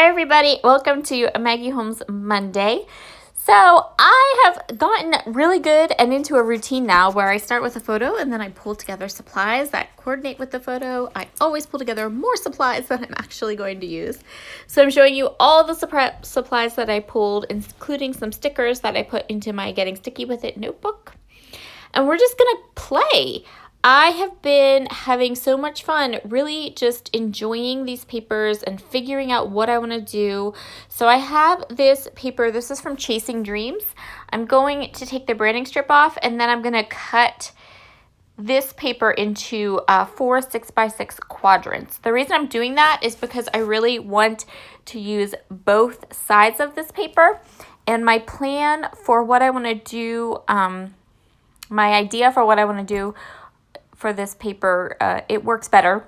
everybody, welcome to Maggie Holmes Monday. So I have gotten really good and into a routine now where I start with a photo and then I pull together supplies that coordinate with the photo. I always pull together more supplies than I'm actually going to use. So I'm showing you all the supplies that I pulled, including some stickers that I put into my Getting Sticky With It notebook. And we're just gonna play. I have been having so much fun really just enjoying these papers and figuring out what I want to do. So I have this paper. This is from Chasing Dreams. I'm going to take the branding strip off and then I'm going to cut this paper into 4 6x6 quadrants. The reason I'm doing that is because I really want to use both sides of this paper. And my plan for what I want to do, my idea for what I want to do for this paper, it works better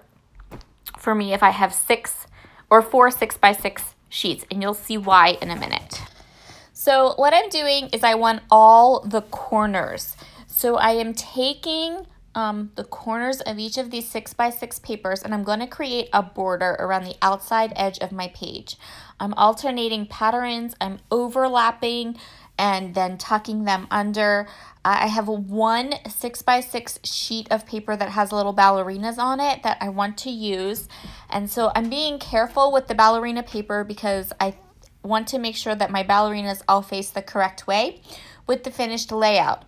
for me if I have 6 or 4 6x6 sheets, and you'll see why in a minute. So what I'm doing is I want all the corners. So I am taking the corners of each of these 6x6 papers and I'm going to create a border around the outside edge of my page. I'm alternating patterns, I'm overlapping and then tucking them under. I have one 6x6 sheet of paper that has little ballerinas on it that I want to use. And so I'm being careful with the ballerina paper because I want to make sure that my ballerinas all face the correct way with the finished layout.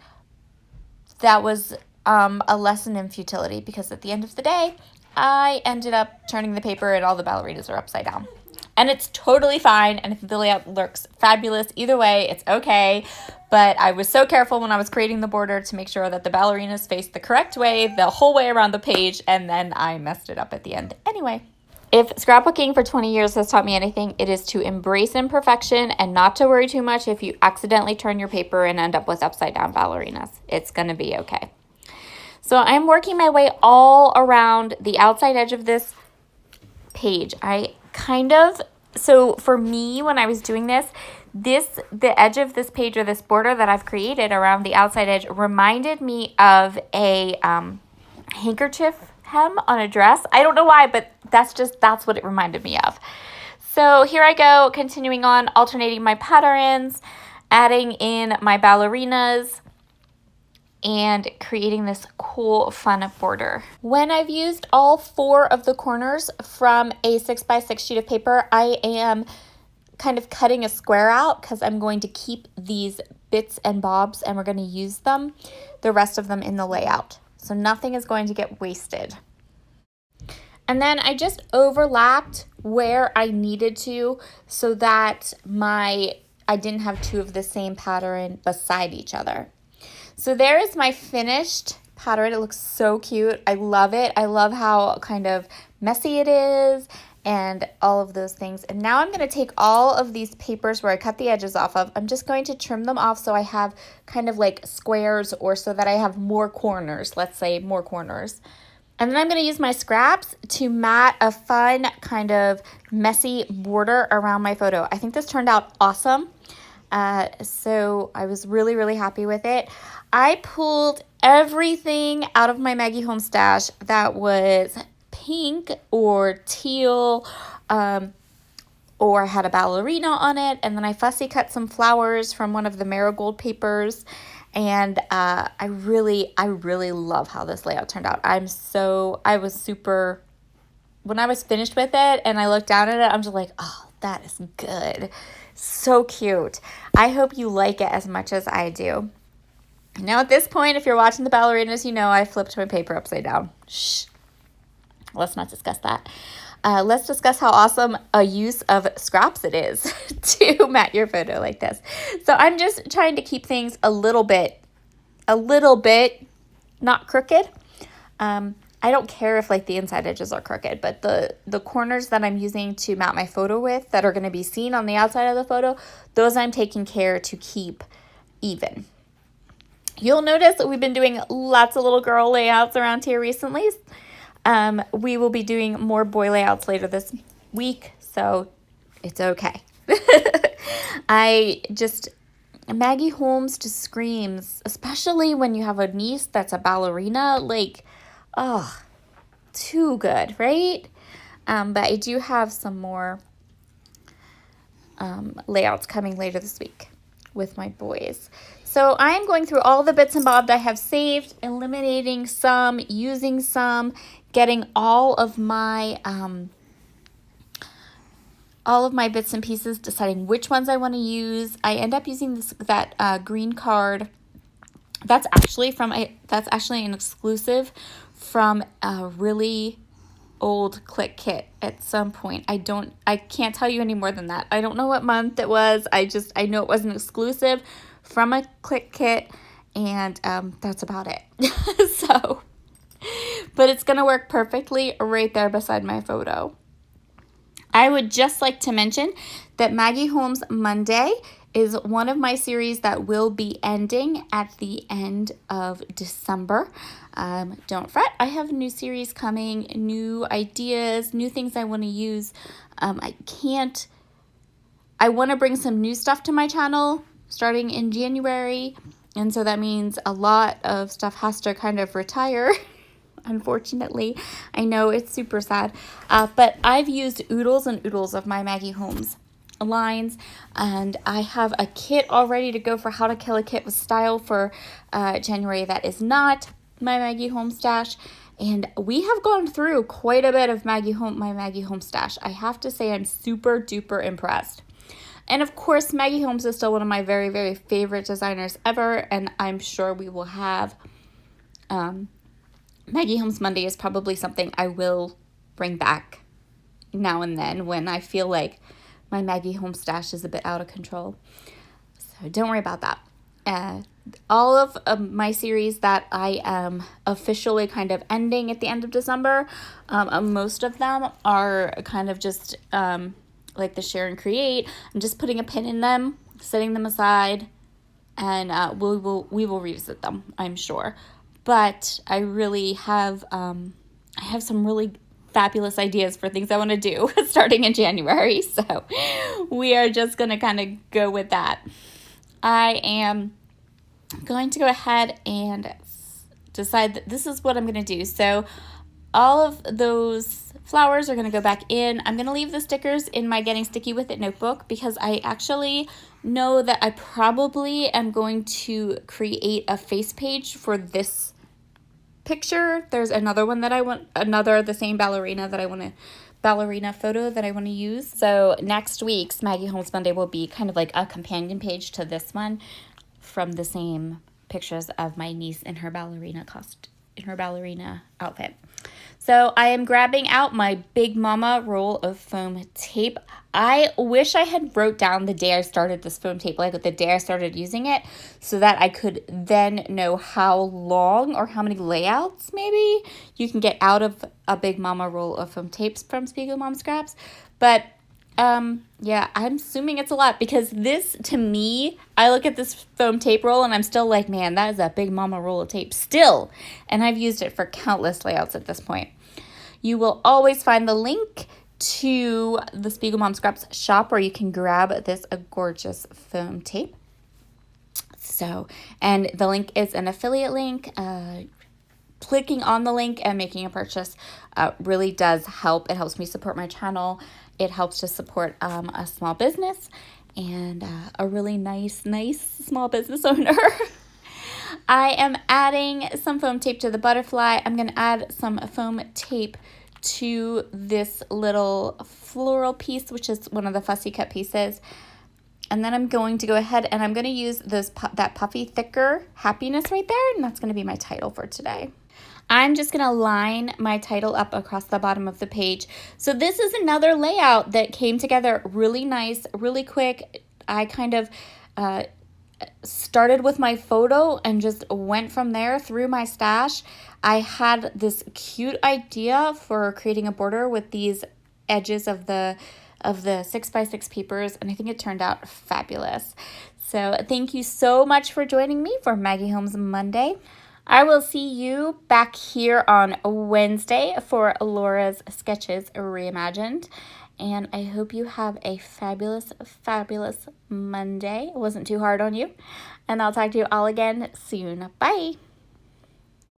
That was a lesson in futility because at the end of the day, I ended up turning the paper and all the ballerinas are upside down. And it's totally fine, and if the layout looks fabulous, either way, it's okay. But I was so careful when I was creating the border to make sure that the ballerinas faced the correct way the whole way around the page, and then I messed it up at the end. Anyway, if scrapbooking for 20 years has taught me anything, it is to embrace imperfection and not to worry too much if you accidentally turn your paper and end up with upside down ballerinas. It's going to be okay. So I'm working my way all around the outside edge of this page. So for me, when I was doing this, the edge of this page or this border that I've created around the outside edge reminded me of a handkerchief hem on a dress. I don't know why, but that's what it reminded me of. So here I go, continuing on, alternating my patterns, adding in my ballerinas, and creating this cool, fun border. When I've used all 4 of the corners from a 6x6 sheet of paper, I am kind of cutting a square out because I'm going to keep these bits and bobs and we're going to use them, the rest of them in the layout. So nothing is going to get wasted. And then I just overlapped where I needed to so that I didn't have 2 of the same pattern beside each other. So there is my finished pattern. It looks so cute. I love it. I love how kind of messy it is and all of those things. And now I'm going to take all of these papers where I cut the edges off of. I'm just going to trim them off so I have kind of like squares or so that I have more corners. Let's say more corners. And then I'm going to use my scraps to mat a fun kind of messy border around my photo. I think this turned out awesome. So I was really, really happy with it. I pulled everything out of my Maggie Holmes stash that was pink or teal, or had a ballerina on it. And then I fussy cut some flowers from one of the marigold papers. And I really love how this layout turned out. When I was finished with it and I looked down at it, I'm just like, oh, that is good. So cute. I hope you like it as much as I do. Now at this point, if you're watching the ballerinas, you know I flipped my paper upside down. Shh. Let's not discuss that. Let's discuss how awesome a use of scraps it is to mat your photo like this. So I'm just trying to keep things a little bit not crooked. I don't care if like the inside edges are crooked, but the corners that I'm using to mount my photo with that are going to be seen on the outside of the photo, those I'm taking care to keep even. You'll notice that we've been doing lots of little girl layouts around here recently. We will be doing more boy layouts later this week, so it's okay. Maggie Holmes just screams, especially when you have a niece that's a ballerina, like, oh, too good, right? But I do have some more layouts coming later this week with my boys. So I am going through all the bits and bobs I have saved, eliminating some, using some, getting all of my bits and pieces, deciding which ones I want to use. I end up using that green card. That's actually an exclusive from a really old Click kit at some point. I can't tell you any more than that. I don't know what month it was. I know it was an exclusive from a Click kit, and that's about it. So, but it's gonna work perfectly right there beside my photo. I would just like to mention that Maggie Holmes Monday is one of my series that will be ending at the end of December. Don't fret, I have a new series coming, new ideas, new things I want to use. I want to bring some new stuff to my channel starting in January, and so that means a lot of stuff has to kind of retire. Unfortunately, I know it's super sad, but I've used oodles and oodles of my Maggie Holmes lines, and I have a kit all ready to go for how to kill a kit with style for January. That is not my Maggie Holmes stash, and we have gone through quite a bit of my Maggie Holmes stash. I have to say I'm super duper impressed. And of course, Maggie Holmes is still one of my very, very favorite designers ever, and I'm sure we will have Maggie Holmes Monday is probably something I will bring back now and then when I feel like my Maggie Holmes stash is a bit out of control. So don't worry about that. All of my series that I am officially kind of ending at the end of December, most of them are kind of just like the share and create. I'm just putting a pin in them, setting them aside, and we will revisit them, I'm sure. But I really have some really fabulous ideas for things I want to do starting in January. So we are just going to kind of go with that. I am going to go ahead and decide that this is what I'm going to do. So all of those flowers are going to go back in. I'm going to leave the stickers in my Getting Sticky With It notebook because I actually know that I probably am going to create a face page for this picture. There's another one that the same ballerina photo that I want to use. So next week's Maggie Holmes Monday will be kind of like a companion page to this one from the same pictures of my niece in her ballerina outfit. So I am grabbing out my Big Mama roll of foam tape. I wish I had wrote down the day I started this foam tape, like the day I started using it, so that I could then know how long or how many layouts maybe you can get out of a Big Mama roll of foam tapes from Spiegel Mom Scraps. But yeah, I'm assuming it's a lot because this, to me, I look at this foam tape roll and I'm still like, man, that is a Big Mama roll of tape still. And I've used it for countless layouts at this point. You will always find the link to the Spiegel Mom Scraps shop where you can grab this gorgeous foam tape. So, and the link is an affiliate link. Clicking on the link and making a purchase really does help. It helps me support my channel. It helps to support a small business and a really nice small business owner. I am adding some foam tape to the butterfly. I'm going to add some foam tape to this little floral piece, which is one of the fussy cut pieces. And then I'm going to go ahead and I'm going to use that puffy, thicker happiness right there. And that's going to be my title for today. I'm just going to line my title up across the bottom of the page. So this is another layout that came together really nice, really quick. I kind of started with my photo and just went from there through my stash. I had this cute idea for creating a border with these edges of the 6x6 papers, and I think it turned out fabulous. So thank you so much for joining me for Maggie Holmes Monday. I will see you back here on Wednesday for Laura's Sketches Reimagined. And I hope you have a fabulous, fabulous Monday. It wasn't too hard on you. And I'll talk to you all again soon. Bye.